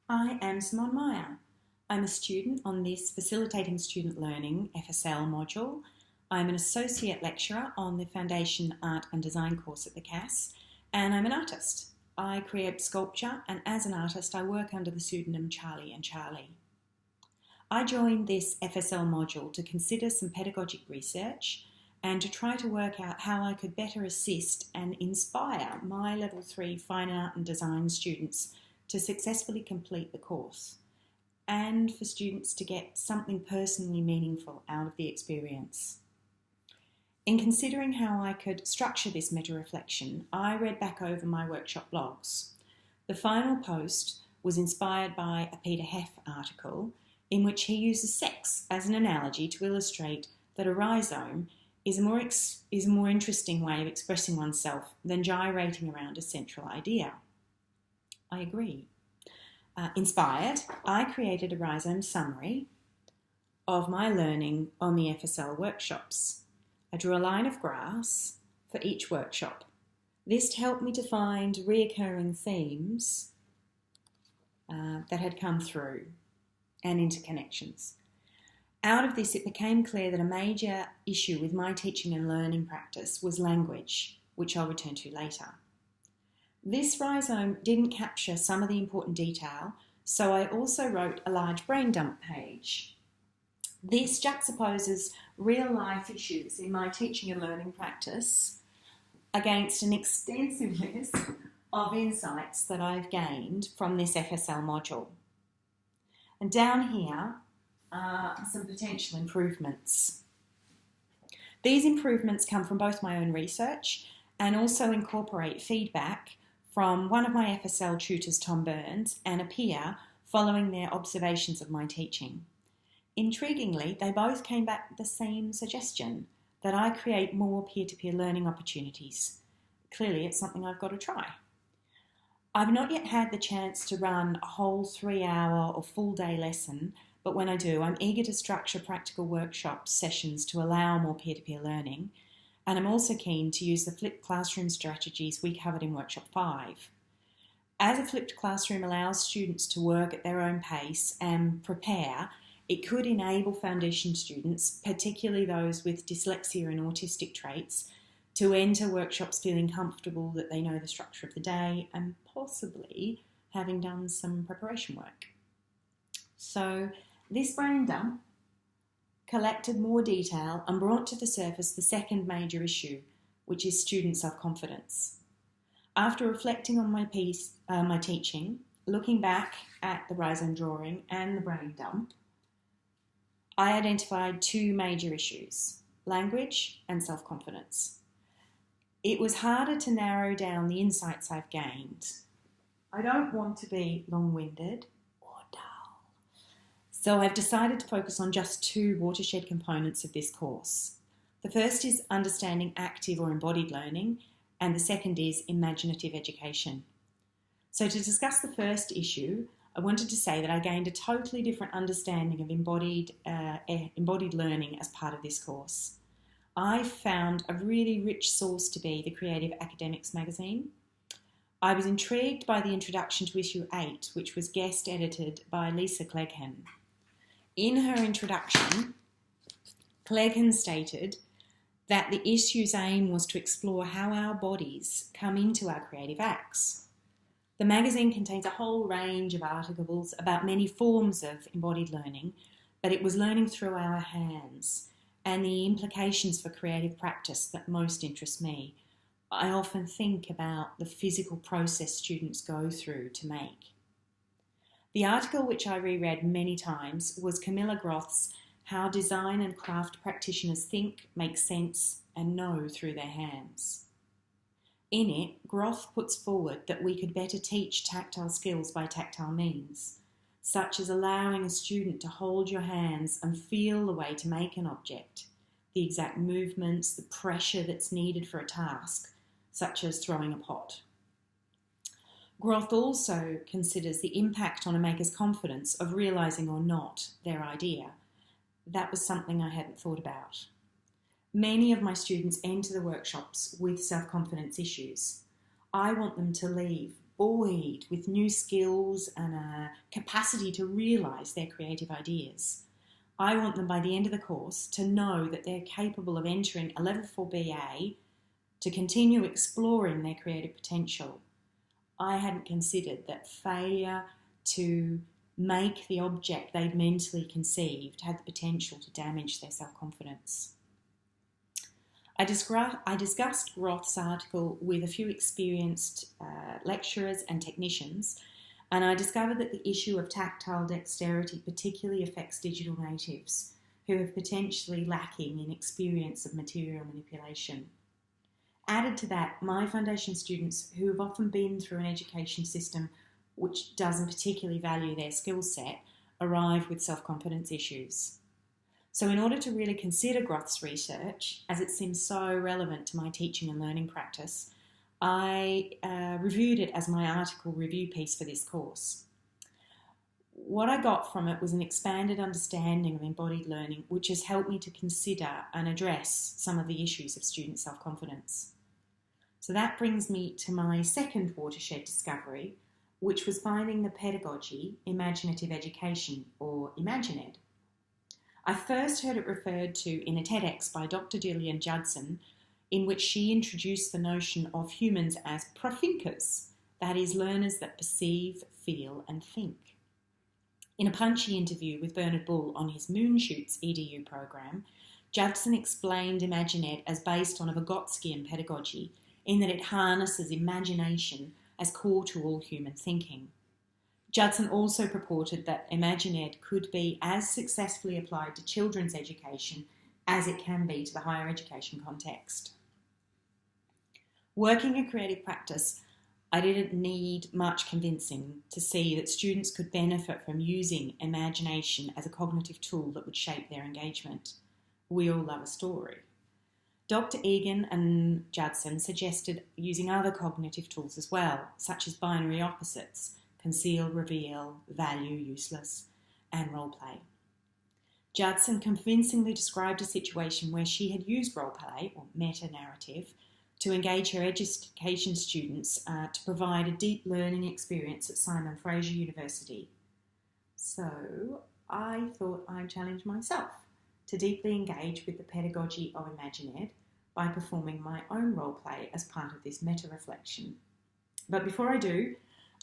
I am Simone Meyer. I'm a student on this Facilitating Student Learning FSL module. I'm an associate lecturer on the Foundation Art and Design course at the CAS, and I'm an artist. I create sculpture, and as an artist I work under the pseudonym Charlie and Charlie. I joined this FSL module to consider some pedagogic research and to try to work out how I could better assist and inspire my Level 3 Fine Art and Design students to successfully complete the course, and for students to get something personally meaningful out of the experience. In considering how I could structure this meta-reflection, I read back over my workshop blogs. The final post was inspired by a Peter Heff article in which he uses sex as an analogy to illustrate that a rhizome is a more interesting way of expressing oneself than gyrating around a central idea. I agree. Inspired, I created a rhizome summary of my learning on the FSL workshops. I drew a line of grass for each workshop. This helped me to find reoccurring themes that had come through and interconnections. Out of this, it became clear that a major issue with my teaching and learning practice was language, which I'll return to later. This rhizome didn't capture some of the important detail, so I also wrote a large brain dump page. This juxtaposes real-life issues in my teaching and learning practice against an extensive list of insights that I've gained from this FSL module. And down here are some potential improvements. These improvements come from both my own research and also incorporate feedback from one of my FSL tutors, Tom Burns, and a peer following their observations of my teaching. Intriguingly, they both came back with the same suggestion, that I create more peer-to-peer learning opportunities. Clearly, it's something I've got to try. I've not yet had the chance to run a whole 3-hour or full-day lesson, but when I do, I'm eager to structure practical workshop sessions to allow more peer-to-peer learning. And I'm also keen to use the flipped classroom strategies we covered in Workshop 5. As a flipped classroom allows students to work at their own pace and prepare, it could enable foundation students, particularly those with dyslexia and autistic traits, to enter workshops feeling comfortable that they know the structure of the day and possibly having done some preparation work. So this brain dump collected more detail and brought to the surface the second major issue, which is student self-confidence. After reflecting on my teaching, looking back at the rhizome drawing and the brain dump, I identified two major issues: language and self-confidence. It was harder to narrow down the insights I've gained. I don't want to be long-winded or dull, so I've decided to focus on just two watershed components of this course. The first is understanding active or embodied learning, and the second is imaginative education. So to discuss the first issue, I wanted to say that I gained a totally different understanding of embodied learning as part of this course. I found a really rich source to be the Creative Academics magazine. I was intrigued by the introduction to issue 8, which was guest edited by Lisa Cleghan. In her introduction, Cleghan stated that the issue's aim was to explore how our bodies come into our creative acts. The magazine contains a whole range of articles about many forms of embodied learning, but it was learning through our hands and the implications for creative practice that most interest me. I often think about the physical process students go through to make. The article, which I reread many times, was Camilla Groth's How Design and Craft Practitioners Think, Make Sense and Know Through Their Hands. In it, Groth puts forward that we could better teach tactile skills by tactile means, such as allowing a student to hold your hands and feel the way to make an object, the exact movements, the pressure that's needed for a task, such as throwing a pot. Groth also considers the impact on a maker's confidence of realising or not their idea. That was something I hadn't thought about. Many of my students enter the workshops with self-confidence issues. I want them to leave buoyed with new skills and a capacity to realise their creative ideas. I want them by the end of the course to know that they're capable of entering a Level 4 BA to continue exploring their creative potential. I hadn't considered that failure to make the object they'd mentally conceived had the potential to damage their self-confidence. I discussed Roth's article with a few experienced lecturers and technicians, and I discovered that the issue of tactile dexterity particularly affects digital natives who are potentially lacking in experience of material manipulation. Added to that, my foundation students who have often been through an education system which doesn't particularly value their skill set arrive with self-confidence issues. So in order to really consider Groth's research, as it seems so relevant to my teaching and learning practice, I reviewed it as my article review piece for this course. What I got from it was an expanded understanding of embodied learning, which has helped me to consider and address some of the issues of student self-confidence. So that brings me to my second watershed discovery, which was finding the pedagogy imaginative education, or ImagineEd. I first heard it referred to in a TEDx by Dr. Gillian Judson, in which she introduced the notion of humans as prothinkers, that is, learners that perceive, feel and think. In a punchy interview with Bernard Bull on his Moonshoots EDU program, Judson explained ImagineEd as based on a Vygotskian pedagogy, in that it harnesses imagination as core to all human thinking. Judson also purported that ImagineEd could be as successfully applied to children's education as it can be to the higher education context. Working in creative practice, I didn't need much convincing to see that students could benefit from using imagination as a cognitive tool that would shape their engagement. We all love a story. Dr. Egan and Judson suggested using other cognitive tools as well, such as binary opposites, conceal, reveal, value, useless, and role play. Judson convincingly described a situation where she had used role play, or meta-narrative, to engage her education students to provide a deep learning experience at Simon Fraser University. So I thought I'd challenge myself to deeply engage with the pedagogy of ImagineEd by performing my own role play as part of this meta-reflection. But before I do,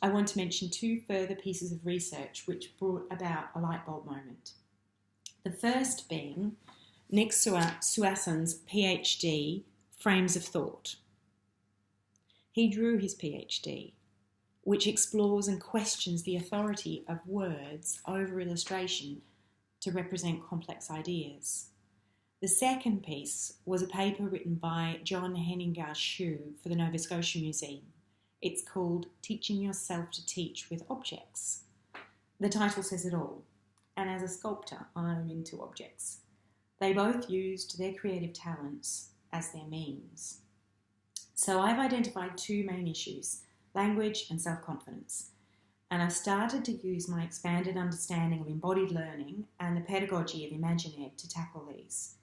I want to mention two further pieces of research which brought about a light bulb moment. The first being Nick Suassen's PhD, Frames of Thought. He drew his PhD, which explores and questions the authority of words over illustration to represent complex ideas. The second piece was a paper written by John Henningar-Shue for the Nova Scotia Museum. It's called Teaching Yourself to Teach with Objects. The title says it all, and as a sculptor, I'm into objects. They both used their creative talents as their means. So I've identified two main issues, language and self-confidence, and I've started to use my expanded understanding of embodied learning and the pedagogy of ImagineEd to tackle these.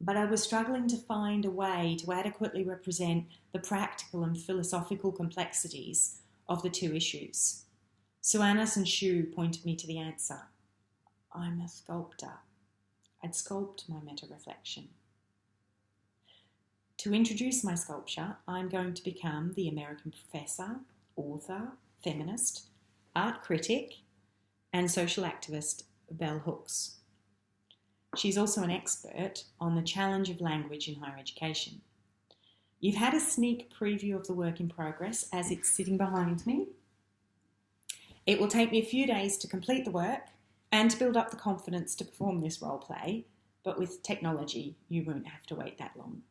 But I was struggling to find a way to adequately represent the practical and philosophical complexities of the two issues. Suanis and Shue pointed me to the answer. I'm a sculptor. I'd sculpt my meta-reflection. To introduce my sculpture, I'm going to become the American professor, author, feminist, art critic, and social activist Bell Hooks. She's also an expert on the challenge of language in higher education. You've had a sneak preview of the work in progress as it's sitting behind me. It will take me a few days to complete the work and to build up the confidence to perform this role play, but with technology, you won't have to wait that long.